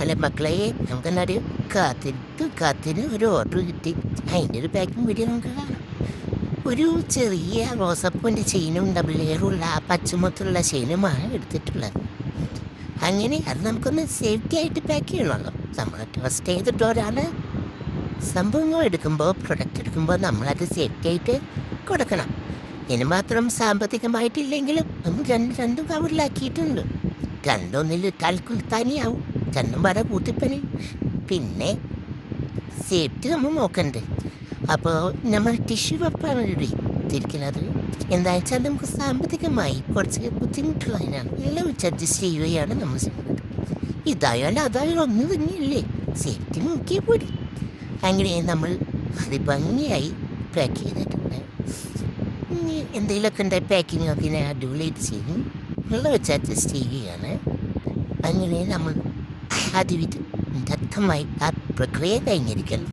അല്ല മക്കളെ, നമുക്കെല്ലാവരും കാത്തിന് ഒരു ഓർഡർ കിട്ടി. അതിൻ്റെ ഒരു പാക്കിങ് വീഡിയോ നമുക്ക് കാണാം. ഒരു ചെറിയ റോസപ്പൂവിൻ്റെ ചെയിനും ഡബിൾ ലെയറുള്ള ആ പച്ചമുത്തുള്ള ചെയിനുമാണ് എടുത്തിട്ടുള്ളത്. അങ്ങനെ അത് നമുക്കൊന്ന് സേഫ്റ്റി ആയിട്ട് പാക്ക് ചെയ്യണമല്ലോ. നമ്മൾ ട്രസ്റ്റ് ചെയ്തിട്ടൊരാൾ സംഭവങ്ങൾ എടുക്കുമ്പോൾ, പ്രൊഡക്റ്റ് എടുക്കുമ്പോൾ നമ്മളത് സേഫ്റ്റി ആയിട്ട് കൊടുക്കണം. ഇതിന് മാത്രം സാമ്പത്തികമായിട്ടില്ലെങ്കിലും നമ്മൾ രണ്ടും കവറിലാക്കിയിട്ടുണ്ട്. രണ്ടൊന്നിൽ തനിയാവും, രണ്ടും വരെ കൂട്ടിപ്പനി. പിന്നെ സേഫ്റ്റി നമ്മൾ നോക്കണ്ടേ. അപ്പോൾ നമ്മൾ ടിഷ്യൂ പേപ്പറാണ് എടുത്തിരിക്കുന്നത്. എന്താ വെച്ചാൽ നമുക്ക് സാമ്പത്തികമായി കുറച്ച് ബുദ്ധിമുട്ടുള്ളതിനാണ് എല്ലാം വെച്ച് അഡ്ജസ്റ്റ് ചെയ്യുകയാണ് നമ്മൾ ചെയ്യുന്നത്. ഇതായാലും അതായാലും ഒന്ന് തന്നെയല്ലേ, സേഫ്റ്റി നോക്കിയേ പോരി. അങ്ങനെ നമ്മൾ അത് ഭംഗിയായി പാക്ക് ചെയ്തിട്ടുണ്ട്. ഇനി എന്തെങ്കിലുമൊക്കെ ഉണ്ടായി പാക്കിംഗ് ഒക്കെ ഞാൻ അടിപൊളിയായിട്ട് ചെയ്യും. വെള്ളം വെച്ച് അഡ്ജസ്റ്റ് ചെയ്യുകയാണ്. അങ്ങനെ നമ്മൾ അതിവിധം ദത്തമായി ആ പ്രക്രിയ കഴിഞ്ഞിരിക്കുന്നു.